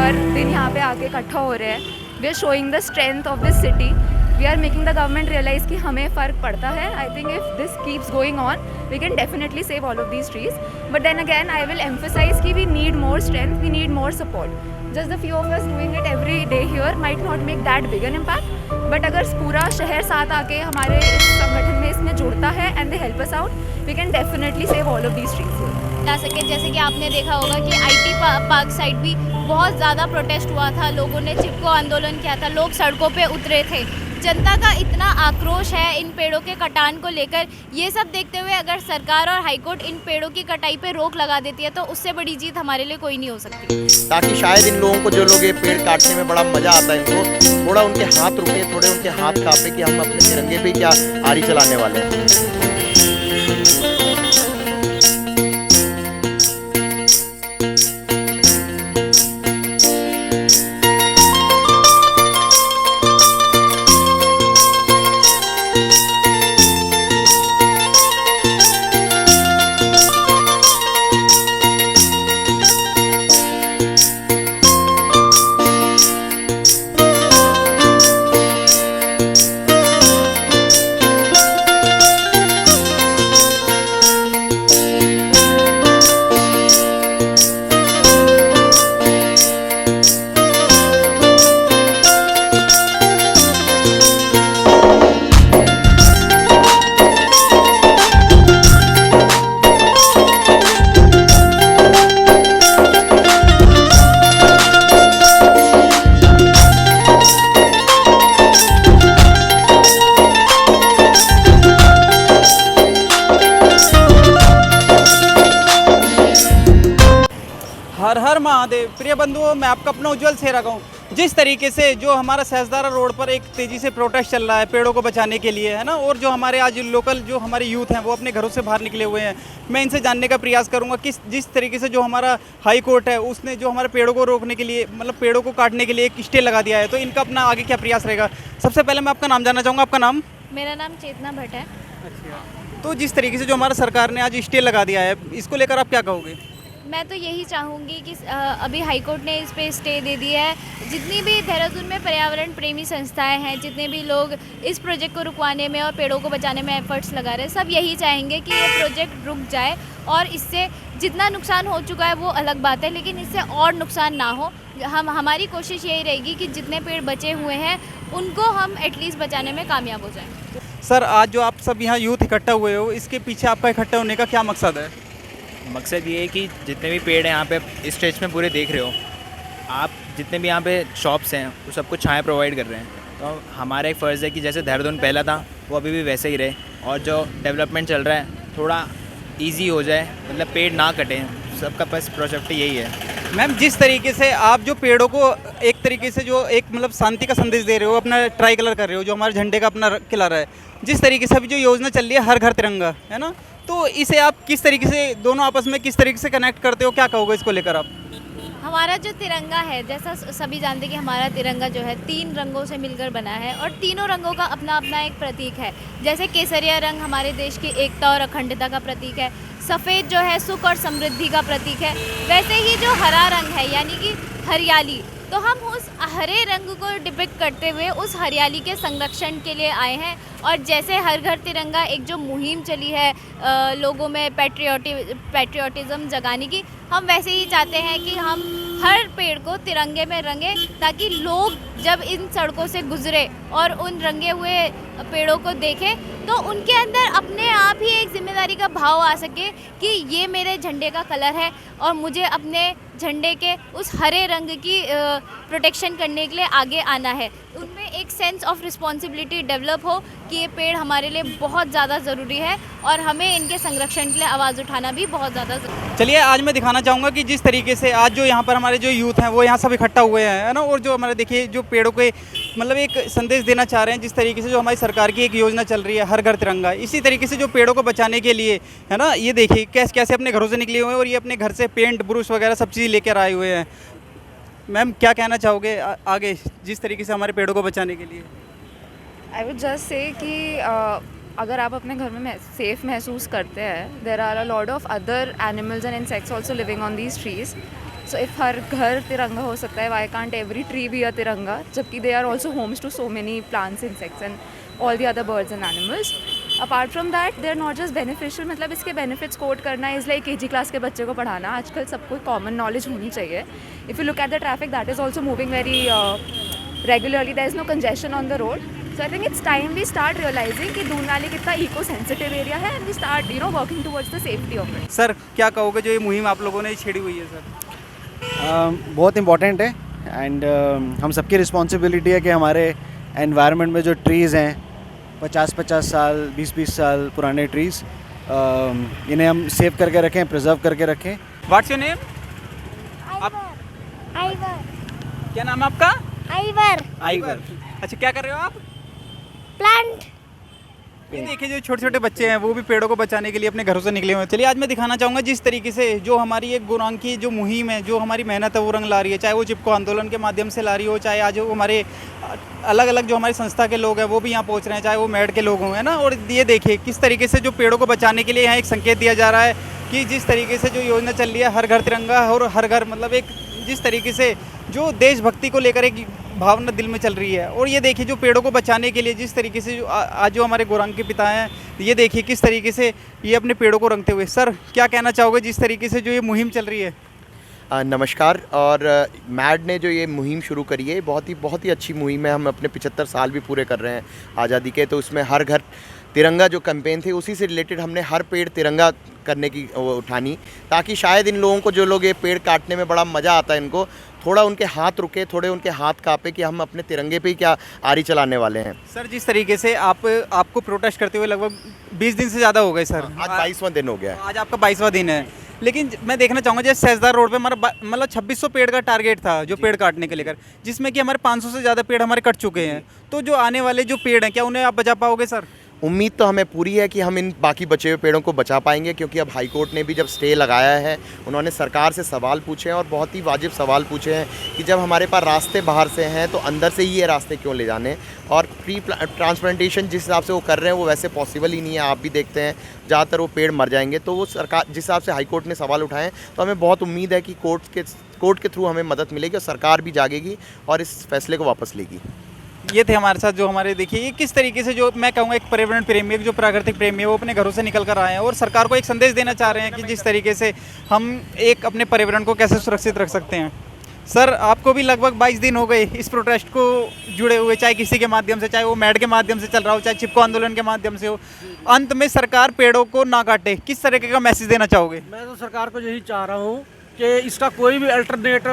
हर दिन यहाँ पे आके इकट्ठा हो रहे हैं। We are showing the strength of this city, we are making the government realise कि हमें फ़र्क पड़ता है। I think if this keeps going on we can definitely save all of these trees, but then again I will emphasise कि we need more strength, we need more support. Just the few of us doing it every day here might not make that big an impact, but अगर पूरा शहर साथ आके हमारे इस संगठन में इसमें जुड़ता है and they help us out, we can definitely save all of these trees जा सके। जैसे कि आपने देखा होगा कि आईटी पार्क साइड भी बहुत ज़्यादा प्रोटेस्ट हुआ था, लोगों ने चिपको आंदोलन किया था, लोग सड़कों पे उतरे थे। जनता का इतना आक्रोश है इन पेड़ों के कटान को लेकर। ये सब देखते हुए अगर सरकार और हाईकोर्ट इन पेड़ों की कटाई पे रोक लगा देती है तो उससे बड़ी जीत हमारे लिए कोई नहीं हो सकती। ताकि शायद इन लोगों को, जो लोग ये पेड़ काटने में बड़ा मजा आता है, इनको थोड़ा उनके हाथ रुके, थोड़े उनके हाथ कांपे कि हम अपने तिरंगे पे क्या आरी चलाने वाले हैं। हर हर महादेव। प्रिय बंधुओं, मैं आपका अपना उज्जवल सेहरा हूँ। जिस तरीके से जो हमारा सहसदारा रोड पर एक तेज़ी से प्रोटेस्ट चल रहा है पेड़ों को बचाने के लिए, है ना, और जो हमारे आज लोकल जो हमारे यूथ हैं वो अपने घरों से बाहर निकले हुए हैं, मैं इनसे जानने का प्रयास करूंगा कि जिस तरीके से जो हमारा हाई कोर्ट है उसने जो हमारे पेड़ों को रोकने के लिए, मतलब पेड़ों को काटने के लिए एक स्टे लगा दिया है, तो इनका अपना आगे क्या प्रयास रहेगा। सबसे पहले मैं आपका नाम जानना चाहूँगा। आपका नाम? मेरा नाम चेतना भट्ट है। तो जिस तरीके से जो हमारा सरकार ने आज स्टे लगा दिया है, इसको लेकर आप क्या कहोगे? मैं तो यही चाहूँगी कि अभी हाईकोर्ट ने इस पे स्टे दे दिया है। जितनी भी देहरादून में पर्यावरण प्रेमी संस्थाएं हैं, जितने भी लोग इस प्रोजेक्ट को रुकवाने में और पेड़ों को बचाने में एफर्ट्स लगा रहे हैं, सब यही चाहेंगे कि ये प्रोजेक्ट रुक जाए और इससे जितना नुकसान हो चुका है वो अलग बात है, लेकिन इससे और नुकसान ना हो। हमारी कोशिश यही रहेगी कि जितने पेड़ बचे हुए हैं उनको हम एटलीस्ट बचाने में कामयाब हो जाएँ। सर, आज जो आप सब यहाँ यूथ इकट्ठा हुए हो, इसके पीछे आपका इकट्ठा होने का क्या मकसद है? मकसद ये है कि जितने भी पेड़ हैं यहाँ पे इस स्ट्रेच में पूरे देख रहे हो आप, जितने भी यहाँ पे शॉप्स हैं वो सबको छाया प्रोवाइड कर रहे हैं। तो हमारा एक फ़र्ज़ है कि जैसे देहरादून पहला था वो अभी भी वैसे ही रहे, और जो डेवलपमेंट चल रहा है थोड़ा इजी हो जाए, मतलब पेड़ ना कटें। सबका बस प्रोजेक्ट यही है। मैम, जिस तरीके से आप जो पेड़ों को एक तरीके से जो एक मतलब शांति का संदेश दे रहे हो, अपना ट्राई कलर कर रहे हो, जो हमारे झंडे का अपना किला रहा है, जिस तरीके से अभी जो योजना चल रही है हर घर तिरंगा, है ना, तो इसे आप किस तरीके से दोनों आपस में किस तरीके से कनेक्ट करते हो, क्या कहोगे इसको लेकर आप? हमारा जो तिरंगा है, जैसा सभी जानते हैं कि हमारा तिरंगा जो है 3 रंगों से मिलकर बना है और तीनों रंगों का अपना अपना एक प्रतीक है। जैसे केसरिया रंग हमारे देश की एकता और अखंडता का प्रतीक है, सफ़ेद जो है सुख और समृद्धि का प्रतीक है, वैसे ही जो हरा रंग है यानी कि हरियाली, तो हम उस हरे रंग को डिपिक्ट करते हुए उस हरियाली के संरक्षण के लिए आए हैं। और जैसे हर घर तिरंगा एक जो मुहिम चली है लोगों में पैट्रियोटिज़म जगाने की, हम वैसे ही चाहते हैं कि हम हर पेड़ को तिरंगे में रंगे, ताकि लोग जब इन सड़कों से गुजरे और उन रंगे हुए पेड़ों को देखें तो उनके अंदर अपने आप ही एक जिम्मेदारी का भाव आ सके कि ये मेरे झंडे का कलर है और मुझे अपने झंडे के उस हरे रंग की प्रोटेक्शन करने के लिए आगे आना है। उनमें एक सेंस ऑफ रिस्पॉन्सिबिलिटी डेवलप हो कि ये पेड़ हमारे लिए बहुत ज़्यादा ज़रूरी है और हमें इनके संरक्षण के लिए आवाज़ उठाना भी बहुत ज़्यादा ज़रूरी है। चलिए, आज मैं दिखाना चाहूँगा कि जिस तरीके से आज जो यहाँ पर हमारे जो यूथ हैं वो यहाँ सब इकट्ठा हुए हैं, है ना, और जो हमारे देखिए जो पेड़ों के मतलब एक संदेश देना चाह रहे हैं, जिस तरीके से जो हमारी सरकार की एक योजना चल रही है हर घर तिरंगा, इसी तरीके से जो पेड़ों को बचाने के लिए, है ना, ये देखिए कैसे कैसे अपने घरों से निकले हुए हैं और ये अपने घर से पेंट ब्रश वगैरह सब चीज़ लेकर आए हुए हैं। मैम, क्या कहना चाहोगे आगे जिस तरीके से हमारे पेड़ों को बचाने के लिए? आई वुड जस्ट से कि अगर आप अपने घर में सेफ महसूस करते हैं, there are a lot of other animals and insects also living on these trees. So if हर घर तिरंगा हो सकता है, why can't every tree be a तिरंगा, जबकि they are also homes to so many plants, insects and all the other birds and animals. Apart from that they are not just beneficial, मतलब इसके बेनिफिट्स कोट करना is like KG class के बच्चे को पढ़ाना. आजकल सबको कॉमन नॉलेज होनी चाहिए. If you look at the traffic, that is also moving very regularly. There is no congestion on the road. So I think it's time we start realizing कि Doon valley कितना इको सेंसिटिव एरिया है, and we start working towards the safety of it. Sir क्या कहोगे जो ये मुहिम आप लोगों ने छेड़ी हुई है सर? बहुत इम्पॉर्टेंट है एंड हम सबकी रिस्पॉन्सिबिलिटी है कि हमारे एनवायरनमेंट में जो ट्रीज़ हैं 50-50 साल 20-20 साल पुराने ट्रीज़, इन्हें हम सेव करके रखें, प्रिजर्व करके रखें. What's your name? आइवर. क्या नाम है आपका? आइवर. आइवर. अच्छा, क्या कर रहे हो आप? प्लांट. ये देखिए जो छोटे छोटे बच्चे हैं वो भी पेड़ों को बचाने के लिए अपने घरों से निकले हुए हैं. चलिए आज मैं दिखाना चाहूँगा जिस तरीके से जो हमारी एक गुरांग की जो मुहिम है, जो हमारी मेहनत है वो रंग ला रही है. चाहे वो चिपको आंदोलन के माध्यम से ला रही हो, चाहे आज वो हमारे अलग अलग जो हमारी संस्था के लोग हैं वो भी यहाँ पहुँच रहे हैं, चाहे वो मेड के लोग हों, है ना. और ये देखिए किस तरीके से जो पेड़ों को बचाने के लिए यहाँ एक संकेत दिया जा रहा है कि जिस तरीके से जो योजना चल रही है हर घर तिरंगा, और हर घर मतलब एक जिस तरीके से जो देशभक्ति को लेकर एक भावना दिल में चल रही है. और ये देखिए जो पेड़ों को बचाने के लिए जिस तरीके से जो आज जो हमारे गोरंग के पिता हैं, ये देखिए किस तरीके से ये अपने पेड़ों को रंगते हुए. सर क्या कहना चाहोगे जिस तरीके से जो ये मुहिम चल रही है? नमस्कार. और मैड ने जो ये मुहिम शुरू करी है बहुत ही अच्छी मुहिम है. हम अपने 75 साल भी पूरे कर रहे हैं आज़ादी के, तो उसमें हर घर तिरंगा जो कैंपेन थे उसी से रिलेटेड हमने हर पेड़ तिरंगा करने की उठानी, ताकि शायद इन लोगों को जो लोग ये पेड़ काटने में बड़ा मज़ा आता है, इनको थोड़ा उनके हाथ रुके, थोड़े उनके हाथ कांपे कि हम अपने तिरंगे पे ही क्या आरी चलाने वाले हैं. सर जिस तरीके से आपको प्रोटेस्ट करते हुए लगभग 20 दिन से ज़्यादा हो गए सर. आज 22वां दिन हो गया है. आज आपका 22वां दिन है. लेकिन मैं देखना चाहूँगा जैसे सहजदार रोड पे हमारा मतलब 2600 पेड़ का टारगेट था जो पेड़ काटने के लेकर, जिसमें कि हमारे 500 से ज़्यादा पेड़ हमारे कट चुके हैं. तो जो आने वाले जो पेड़ हैं क्या उन्हें आप बचा पाओगे सर? उम्मीद तो हमें पूरी है कि हम इन बाकी बचे हुए पेड़ों को बचा पाएंगे, क्योंकि अब हाई कोर्ट ने भी जब स्टे लगाया है, उन्होंने सरकार से सवाल पूछे हैं और बहुत ही वाजिब सवाल पूछे हैं कि जब हमारे पास रास्ते बाहर से हैं तो अंदर से ही ये रास्ते क्यों ले जाने. और प्री ट्रांसप्लांटेशन जिस हिसाब से वो कर रहे हैं वो वैसे पॉसिबल ही नहीं है. आप भी देखते हैं ज़्यादातर वो पेड़ मर जाएंगे. तो वो सरकार जिस हिसाब से हाई कोर्ट ने सवाल उठाए, तो हमें बहुत उम्मीद है कि कोर्ट के थ्रू हमें मदद मिलेगी और सरकार भी जागेगी और इस फैसले को वापस लेगी. ये थे हमारे साथ जो हमारे देखिए ये किस तरीके से जो मैं कहूँगा एक पर्यावरण प्रेमी, एक जो प्राकृतिक प्रेमी है वो अपने घरों से निकल कर आए हैं और सरकार को एक संदेश देना चाह रहे हैं कि जिस तरीके से हम एक अपने पर्यावरण को कैसे सुरक्षित रख सकते हैं. सर आपको भी लगभग 22 दिन हो गए इस प्रोटेस्ट को जुड़े हुए, चाहे किसी के माध्यम से, चाहे वो मैड के माध्यम से चल रहा हो, चाहे चिपको आंदोलन के माध्यम से हो. अंत में सरकार पेड़ों को ना काटे, किस तरीके का मैसेज देना चाहोगे? मैं तो सरकार को यही चाह रहा हूँ कि इसका कोई भी अल्टरनेट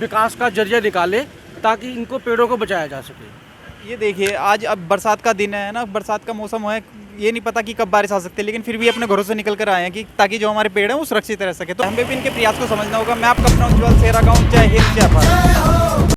विकास का जरिया निकाले ताकि इनको पेड़ों को बचाया जा सके. ये देखिए आज अब बरसात का दिन है ना, बरसात का मौसम है, ये नहीं पता कि कब बारिश आ सकती है, लेकिन फिर भी अपने घरों से निकल कर आए हैं कि ताकि जो हमारे पेड़ हैं वो सुरक्षित रह सके. तो हमें भी इनके प्रयास को समझना होगा. मैं आपका अपना उज्ज्वल सेहरा गाँव. जय हिंद, जय भारत.